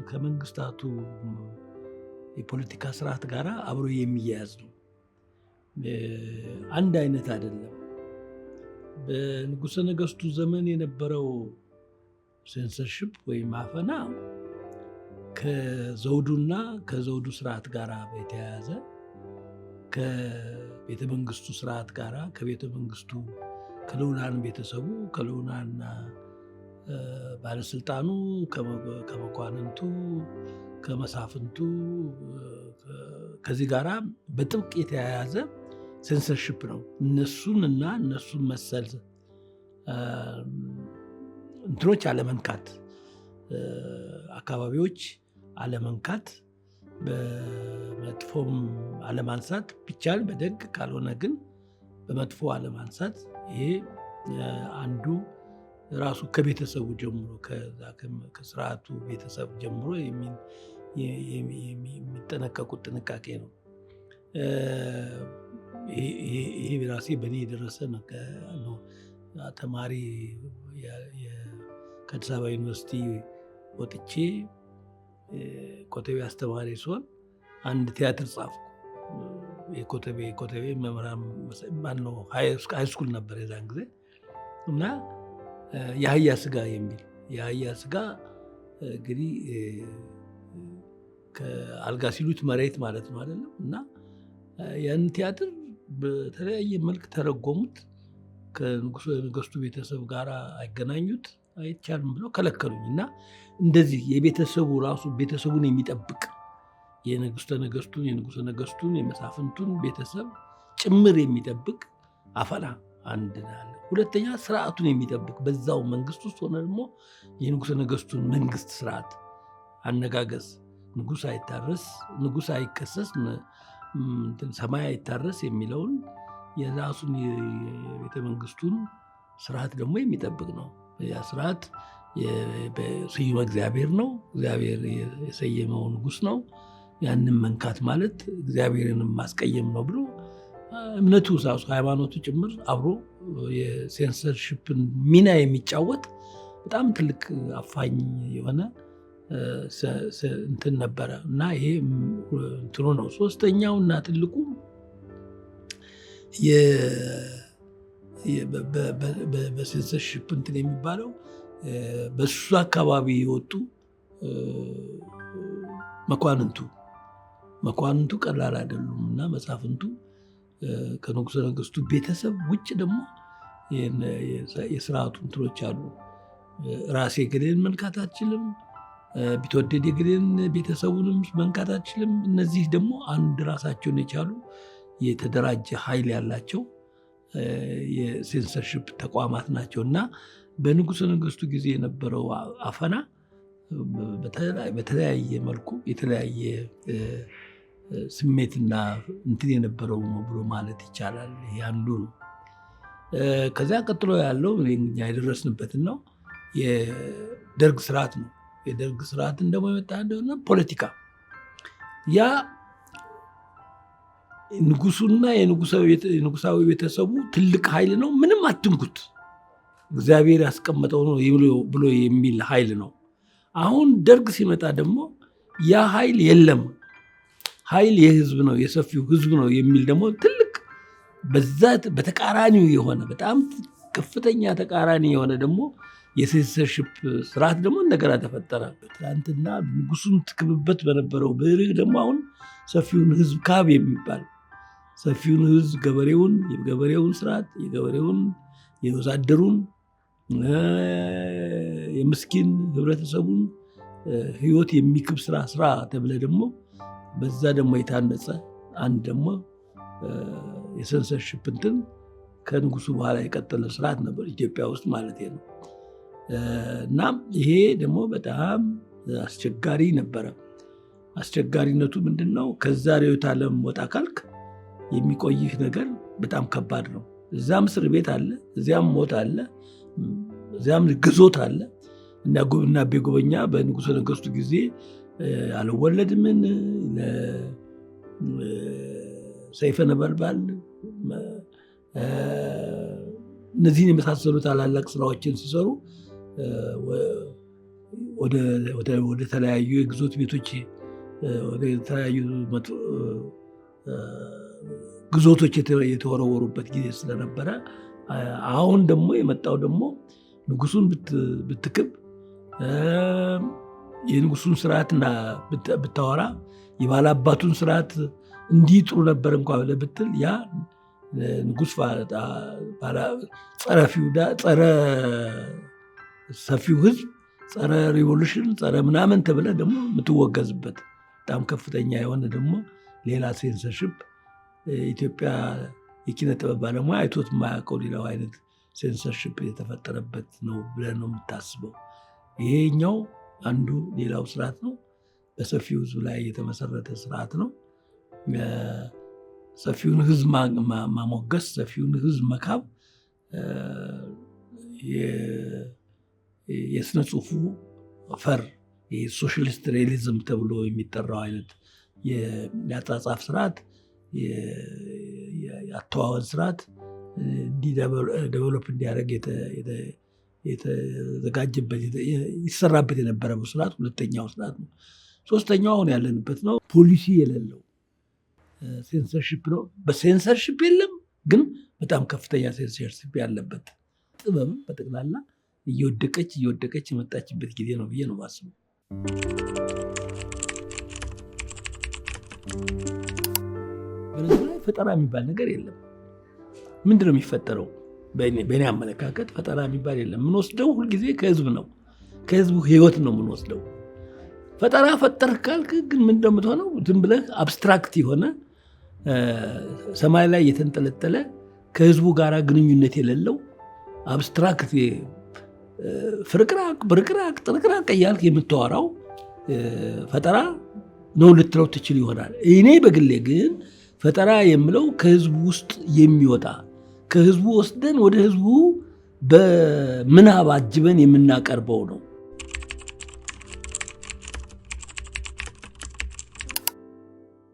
ከመንግስታቱ የፖለቲካ ስርዓት ጋር አብሮ የሚያያዝ ነው። አንድ አይነት አይደለም። በንጉሠ ነገሥቱ ዘመን የነበረው ሴንሰርሺፕ ወይም አፈና ከዘውዱ ስርዓት ጋር የተያያዘ ከቤተ መንግስቱ ስርዓት ጋር ከቤተ መንግስቱ ከልዑላን ቤተሰቡ ከልዑላንና ባለስልጣኑ ከመኳንንቱ ከመሳፍንቱ ከዚህ ጋራ በጥብቅ የተያያዘ ሴንሰርሺፕ ነው። እነሱን መሰል እንትኖች አለመንካት፣ አካባቢዎች አለመንካት፣ በመጥፎም አለማንሳት ቢቻል በደግ ካልሆነ ግን በመጥፎ አለማንሳት። ይሄ አንዱ ራሱ ከቤተሰቡ ጀምሮ ከስርዓቱ ቤተሰብ ጀምሮ የሚጠነቀቁት ጥንቃቄ ነው። ይሄ ራሴ በእኔ የደረሰ ነው። ተማሪ ከአዲስ አበባ ዩኒቨርሲቲ ወጥቼ ኮተቤ አስተማሪ ሲሆን አንድ ቲያትር ጻፍኩ። የኮተቤ መምህራን ማነው ሃይስኩል ነበር የዛን ጊዜ እና የአህያ ስጋ የሚል የአህያ ስጋ እንግዲህ ከአልጋ ሲሉት መሬት ማለት ነው አይደለም። እና ያን ቲያትር በተለያየ መልክ ተረጎሙት። ከንጉሠ ነገሥቱ ቤተሰብ ጋር አይገናኙት አይቻልም ብለው ከለከሉኝ። እና እንደዚህ የቤተሰቡ ራሱ ቤተሰቡን የሚጠብቅ የንጉሠ ነገሥቱን የመሳፍንቱን ቤተሰብ ጭምር የሚጠብቅ አፈና አንድ አለ። ሁለተኛ ስርዓቱን የሚጠብቅ በዛው መንግስት ውስጥ ሆነ ደግሞ የንጉሠ ነገሥቱን መንግስት ስርዓት አነጋገዝ፣ ንጉሥ አይታረስ፣ ንጉሥ አይከሰስ፣ ሰማይ አይታረስ የሚለውን የራሱን የቤተ መንግስቱን ስርዓት ደግሞ የሚጠብቅ ነው። ያ ስርዓት ስዩመ እግዚአብሔር ነው። እግዚአብሔር የሰየመው ንጉሥ ነው። ያንን መንካት ማለት እግዚአብሔርንም ማስቀየም ነው ብሎ እምነቱ ራሱ ሃይማኖቱ ጭምር አብሮ የሴንሰርሺፕን ሚና የሚጫወት በጣም ትልቅ አፋኝ የሆነ እንትን ነበረ እና ይሄ እንትኑ ነው። ሶስተኛው እና ትልቁ በሴንሰርሺፕ እንትን የሚባለው በሱ አካባቢ የወጡ መኳንንቱ ቀላል አይደሉም እና መሳፍንቱ ከንጉሠ ነገሥቱ ቤተሰብ ውጭ ደግሞ የስርዓቱ እንትኖች አሉ። ራሴ ገሌን መንካት አችልም፣ ቢትወደድ የገሌን ቤተሰቡንም መንካት አችልም። እነዚህ ደግሞ አንድ ራሳቸውን የቻሉ የተደራጀ ኃይል ያላቸው የሴንሰርሺፕ ተቋማት ናቸው እና በንጉሠ ነገሥቱ ጊዜ የነበረው አፈና በተለያየ መልኩ የተለያየ ስሜትና እንትን የነበረው ነው ብሎ ማለት ይቻላል። ይሄ አንዱ ነው። ከዚያ ቀጥሎ ያለው እኛ የደረስንበትን ነው የደርግ ስርዓት ነው። የደርግ ስርዓትን ደግሞ የመጣ እንደሆነ ፖለቲካ ያ ንጉሱና የንጉሳዊ ቤተሰቡ ትልቅ ኃይል ነው። ምንም አትንኩት እግዚአብሔር ያስቀመጠው ነው ብሎ የሚል ኃይል ነው። አሁን ደርግ ሲመጣ ደግሞ ያ ኃይል የለም፣ ኃይል የህዝብ ነው፣ የሰፊው ህዝብ ነው የሚል ደግሞ ትልቅ በዛት በተቃራኒው የሆነ በጣም ከፍተኛ ተቃራኒ የሆነ ደግሞ የሴንሰርሺፕ ስርዓት ደግሞ እንደገና ተፈጠረ። ትናንትና ንጉሱን ትክብበት በነበረው ብርህ ደግሞ አሁን ሰፊውን ህዝብ ካብ የሚባል ሰፊውን ህዝብ የገበሬውን ስርዓት የገበሬውን የወዛደሩን የምስኪን ህብረተሰቡን ህይወት የሚክብ ስራ ተብለ ደግሞ በዛ ደግሞ የታነጸ አንድ ደግሞ የሴንሰርሺፕ እንትን ከንጉሱ በኋላ የቀጠለ ስርዓት ነበር ኢትዮጵያ ውስጥ ማለት ነው። እና ይሄ ደግሞ በጣም አስቸጋሪ ነበረ። አስቸጋሪነቱ ምንድነው? ከዛ ርዕዮተ ዓለም ወጣ ካልክ የሚቆይህ ነገር በጣም ከባድ ነው። እዛም እስር ቤት አለ፣ እዚያም ሞት አለ፣ እዚያም ግዞት አለ። እና አቤ ጎበኛ በንጉሠ ነገሥቱ ጊዜ አልወለድምን ሰይፈ ነበልባል እነዚህን የመሳሰሉ ታላላቅ ስራዎችን ሲሰሩ ወደ ተለያዩ የግዞት ቤቶች ወደ ተለያዩ ግዞቶች የተወረወሩበት ጊዜ ስለነበረ አሁን ደግሞ የመጣው ደግሞ ንጉሱን ብትክብ የንጉሱን ስርዓትና ብታወራ የባላባቱን ስርዓት እንዲህ ጥሩ ነበር እንኳ ብለህ ብትል ያ ንጉስ ጸረ ሰፊው ህዝብ ጸረ ሪቮሉሽን ጸረ ምናምን ተብለህ ደግሞ የምትወገዝበት በጣም ከፍተኛ የሆነ ደግሞ ሌላ ሴንሰርሽፕ ኢትዮጵያ የኪነ ጥበብ ባለሙያ አይቶት የማያውቀው ሌላው አይነት ሴንሰርሽፕ የተፈጠረበት ነው ብለን ነው የምታስበው። ይሄኛው አንዱ ሌላው ስርዓት ነው። በሰፊው ህዝብ ላይ የተመሰረተ ስርዓት ነው። ሰፊውን ህዝብ ማሞገስ፣ ሰፊውን ህዝብ መካብ የስነ ጽሁፉ ፈር የሶሻሊስት ሪያሊዝም ተብሎ የሚጠራው አይነት የአጻጻፍ ስርዓት የአተዋወን ስርዓት ዴቨሎፕ እንዲያደርግ የተዘጋጀበት ይሰራበት የነበረው ስርዓት ሁለተኛው ስርዓት ነው። ሶስተኛው አሁን ያለንበት ነው። ፖሊሲ የሌለው ሴንሰርሺፕ ነው። በሴንሰርሺፕ የለም ግን በጣም ከፍተኛ ሴንሰርሺፕ ያለበት ጥበብም በጠቅላላ እየወደቀች የመጣችበት ጊዜ ነው ብዬ ነው የማስበው። በነገር ላይ ፈጠራ የሚባል ነገር የለም። ምንድን ነው የሚፈጠረው? በእኔ አመለካከት ፈጠራ የሚባል የለም። የምንወስደው ሁልጊዜ ከህዝብ ነው፣ ከህዝቡ ህይወት ነው የምንወስደው። ፈጠራ ፈጠር ካልክ ግን ምን እንደምትሆነው ዝም ብለህ አብስትራክት የሆነ ሰማይ ላይ የተንጠለጠለ ከህዝቡ ጋር ግንኙነት የሌለው አብስትራክት ፍርቅራቅ ብርቅራቅ ጥርቅራቅ እያልክ የምታወራው ፈጠራ ነው ልትለው ትችል ይሆናል። እኔ በግሌ ግን ፈጠራ የምለው ከህዝቡ ውስጥ የሚወጣ ከህዝቡ ወስደን ወደ ህዝቡ በምናብ አጅበን የምናቀርበው ነው።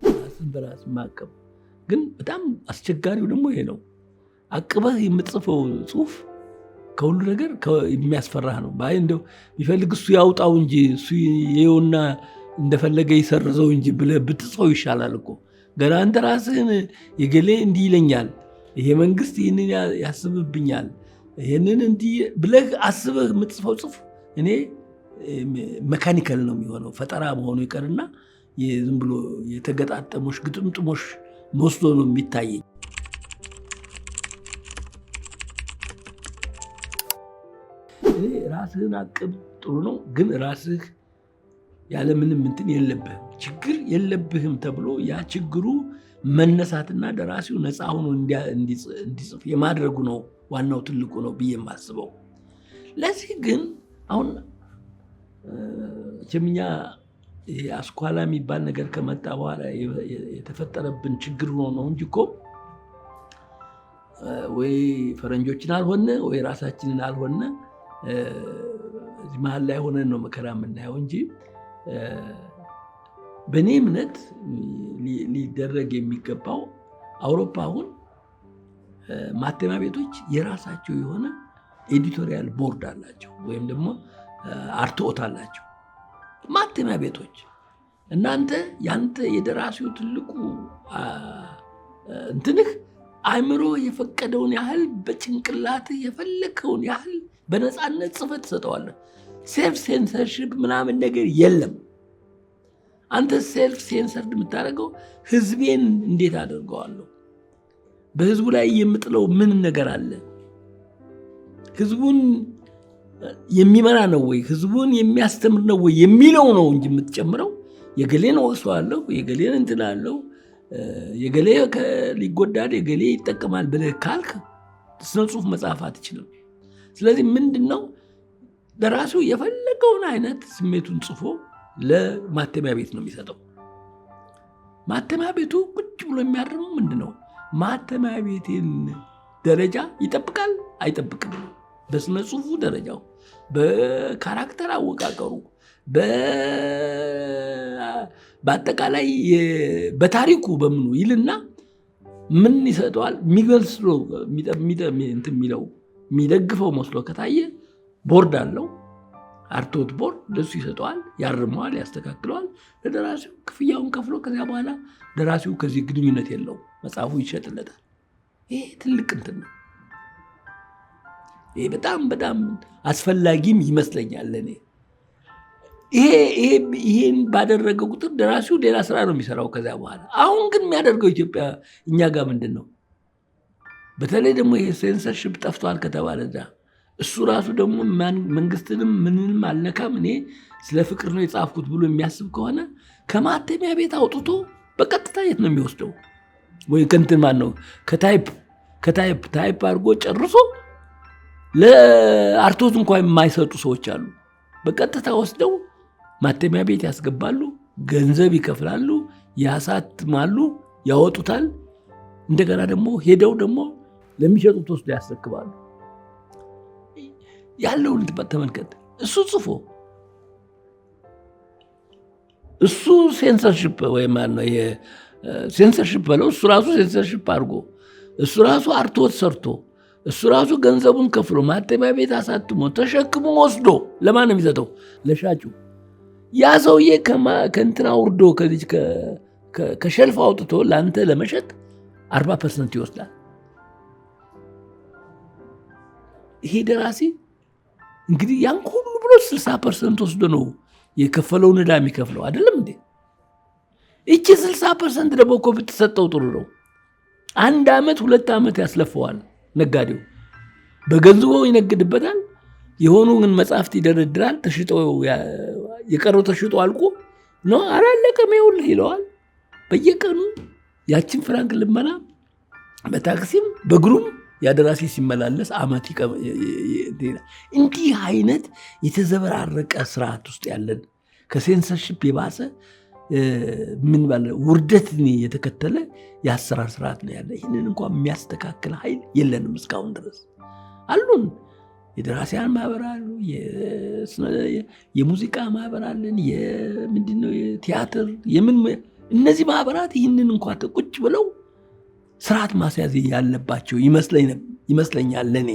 ራስን በራስ ማቀብ ግን በጣም አስቸጋሪው ደግሞ ይሄ ነው። አቅበህ የምትጽፈው ጽሁፍ ከሁሉ ነገር የሚያስፈራህ ነው። እንደው ቢፈልግ እሱ ያውጣው እንጂ እሱ ይኸውና እንደፈለገ ይሰርዘው እንጂ ብለህ ብትጽፈው ይሻላል እኮ። ገና አንተ ራስህን የገሌ እንዲህ ይለኛል፣ ይሄ መንግስት ይህንን ያስብብኛል፣ ይህንን እንዲህ ብለህ አስበህ የምትጽፈው ጽሁፍ እኔ መካኒካል ነው የሚሆነው። ፈጠራ መሆኑ ይቀርና ዝም ብሎ የተገጣጠሞሽ ግጥምጥሞሽ መስሎ ነው የሚታየኝ። ራስህን አቅብ ጥሩ ነው፣ ግን ራስህ ያለምንም እንትን የለብህም ችግር የለብህም ተብሎ ያ ችግሩ መነሳትና ደራሲው ነፃ ሆኖ እንዲጽፍ የማድረጉ ነው ዋናው ትልቁ ነው ብዬ የማስበው። ለዚህ ግን አሁን ቸምኛ አስኳላ የሚባል ነገር ከመጣ በኋላ የተፈጠረብን ችግር ሆኖ ነው እንጂ እኮ ወይ ፈረንጆችን አልሆነ ወይ ራሳችንን አልሆነ እዚህ መሀል ላይ ሆነን ነው መከራ የምናየው እንጂ በእኔ እምነት ሊደረግ የሚገባው አውሮፓ አሁን ማተሚያ ቤቶች የራሳቸው የሆነ ኤዲቶሪያል ቦርድ አላቸው ወይም ደግሞ አርትዖት አላቸው። ማተሚያ ቤቶች እናንተ ያንተ የደራሲው ትልቁ እንትንህ አእምሮ የፈቀደውን ያህል በጭንቅላት የፈለከውን ያህል በነፃነት ጽፈት ትሰጠዋለህ። ሴልፍ ሴንሰርሽፕ ምናምን ነገር የለም። አንተ ሴልፍ ሴንሰርድ የምታደርገው ህዝቤን እንዴት አደርገዋለሁ? በህዝቡ ላይ የምጥለው ምን ነገር አለ? ህዝቡን የሚመራ ነው ወይ? ህዝቡን የሚያስተምር ነው ወይ የሚለው ነው እንጂ የምትጨምረው የገሌን ወቅሰዋለሁ፣ የገሌን እንትን አለው፣ የገሌ ሊጎዳል፣ የገሌ ይጠቀማል ብለህ ካልክ ስነ ጽሁፍ መጽሐፍ አትችልም። ስለዚህ ምንድነው ደራሲው የፈለገውን አይነት ስሜቱን ጽፎ ለማተሚያ ቤት ነው የሚሰጠው። ማተሚያ ቤቱ ቁጭ ብሎ የሚያርመው ምንድነው? ማተሚያ ቤቴን ደረጃ ይጠብቃል አይጠብቅም? በስነ ጽሁፉ ደረጃው፣ በካራክተር አወቃቀሩ፣ በአጠቃላይ በታሪኩ በምኑ ይልና ምን ይሰጠዋል? የሚገልጽለው የሚደግፈው መስሎ ከታየ ቦርድ አለው። አርትዖት ቦርድ ለሱ ይሰጠዋል፣ ያርመዋል፣ ያስተካክለዋል። ለደራሲው ክፍያውን ከፍሎ ከዚያ በኋላ ደራሲው ከዚህ ግንኙነት የለውም፣ መጽሐፉ ይሸጥለታል። ይሄ ትልቅ እንትን ነው። ይሄ በጣም በጣም አስፈላጊም ይመስለኛል ለእኔ። ይሄን ባደረገ ቁጥር ደራሲው ሌላ ስራ ነው የሚሰራው ከዚያ በኋላ። አሁን ግን የሚያደርገው ኢትዮጵያ እኛ ጋር ምንድን ነው? በተለይ ደግሞ ይሄ ሴንሰርሽፕ ጠፍቷል ከተባለ እሱ ራሱ ደግሞ መንግስትንም ምንንም አልነካም እኔ ስለ ፍቅር ነው የጻፍኩት ብሎ የሚያስብ ከሆነ ከማተሚያ ቤት አውጥቶ በቀጥታ የት ነው የሚወስደው? ወይ ከእንትን ማን ነው ታይፕ አድርጎ ጨርሶ ለአርትዖት እንኳን የማይሰጡ ሰዎች አሉ። በቀጥታ ወስደው ማተሚያ ቤት ያስገባሉ፣ ገንዘብ ይከፍላሉ፣ ያሳትማሉ፣ ያወጡታል። እንደገና ደግሞ ሄደው ደግሞ ለሚሸጡት ወስደው ያስረክባሉ። ያለውን ተመልከት። እሱ ጽፎ እሱ ሴንሰርሺፕ ወይ ማን ነው ይሄ ሴንሰርሺፕ በለው እሱ ራሱ ሴንሰርሺፕ አድርጎ እሱ ራሱ አርትዖት ሰርቶ እሱ ራሱ ገንዘቡን ከፍሎ ማተሚያ ቤት አሳትሞ ተሸክሞ ወስዶ ለማን ነው የሚሰጠው? ለሻጩ። ያ ሰውዬ ከእንትን አውርዶ ከሸልፍ አውጥቶ ለአንተ ለመሸጥ 40% ይወስዳል። ይሄ ደራሲ እንግዲህ ያን ሁሉ ብሎ 60% ወስዶ ነው የከፈለውን ዕዳ የሚከፍለው አይደለም እንዴ? እቺ 60% ደግሞ እኮ ብትሰጠው ጥሩ ነው። 1 ዓመት 2 ዓመት ያስለፈዋል ነጋዴው። በገንዘቡ ይነግድበታል። የሆኑ ግን መጽሐፍት ይደረድራል። ተሽጦ የቀረው ተሽጦ አልቆ ነው አላለቀም ይኸውልህ ይለዋል። በየቀኑ ያችን ፍራንክ ልመና በታክሲም በግሩም ያደራሲ ሲመላለስ አመት እንዲህ አይነት የተዘበራረቀ ስርዓት ውስጥ ያለን ከሴንሰርሺፕ የባሰ ምን ባለ ውርደትን የተከተለ የአሰራር ስርዓት ነው ያለ። ይህንን እንኳን የሚያስተካክል ኃይል የለንም እስካሁን ድረስ። አሉን የደራሲያን ማህበር አሉ፣ የሙዚቃ ማህበር አለን፣ ምንድነው የቲያትር እነዚህ ማህበራት ይህንን እንኳን ቁጭ ብለው ስርዓት ማስያዝ ያለባቸው ይመስለኛል ለኔ።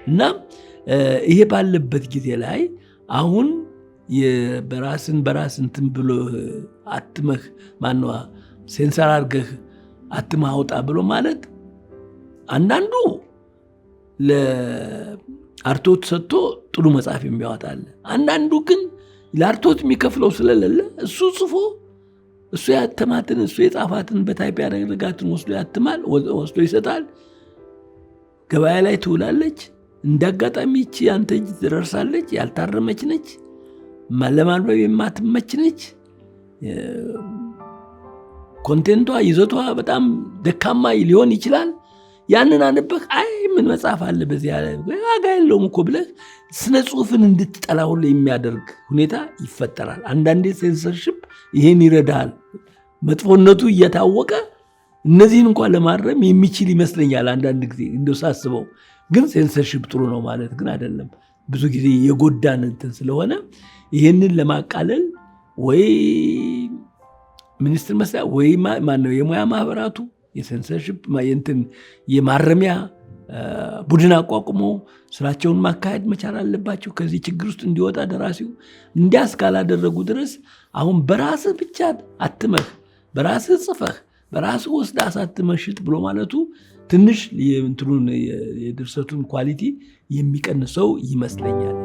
እና ይሄ ባለበት ጊዜ ላይ አሁን በራስ እንትን ብሎ አትመህ ማነው ሴንሰር አድርገህ አትመህ አውጣ ብሎ ማለት አንዳንዱ ለአርትዖት ሰጥቶ ጥሩ መጽሐፍ የሚያወጣል፣ አንዳንዱ ግን ለአርትዖት የሚከፍለው ስለሌለ እሱ ጽፎ እሱ ያተማትን እሱ የጻፋትን በታይፕ ያደረጋትን ወስዶ ያትማል፣ ወስዶ ይሰጣል። ገበያ ላይ ትውላለች። እንዳጋጣሚ ይቺ አንተ እጅ ትደርሳለች። ያልታረመች ነች፣ ለማንበብ የማትመች ነች። ኮንቴንቷ ይዘቷ በጣም ደካማ ሊሆን ይችላል። ያንን አንበህ አይ ምን መጽሐፍ አለ በዚህ ዋጋ የለውም እኮ ብለህ ስነ ጽሁፍን እንድትጠላ ሁሉ የሚያደርግ ሁኔታ ይፈጠራል። አንዳንዴ ሴንሰርሺፕ ይሄን ይረዳል። መጥፎነቱ እየታወቀ እነዚህን እንኳን ለማረም የሚችል ይመስለኛል አንዳንድ ጊዜ እንደው ሳስበው። ግን ሴንሰርሺፕ ጥሩ ነው ማለት ግን አይደለም። ብዙ ጊዜ የጎዳን እንትን ስለሆነ ይሄንን ለማቃለል ወይ ሚኒስትር መስሪያ ወይ ማነው የሙያ ማህበራቱ የሴንሰርሺፕ የማረሚያ ቡድን አቋቁሞ ስራቸውን ማካሄድ መቻል አለባቸው። ከዚህ ችግር ውስጥ እንዲወጣ ደራሲው እንዲያስ ካላደረጉ ድረስ አሁን በራስህ ብቻ አትመህ በራስህ ጽፈህ በራስህ ወስደህ አሳትመህ ሽጥ ብሎ ማለቱ ትንሽ የድርሰቱን ኳሊቲ የሚቀንሰው ይመስለኛል።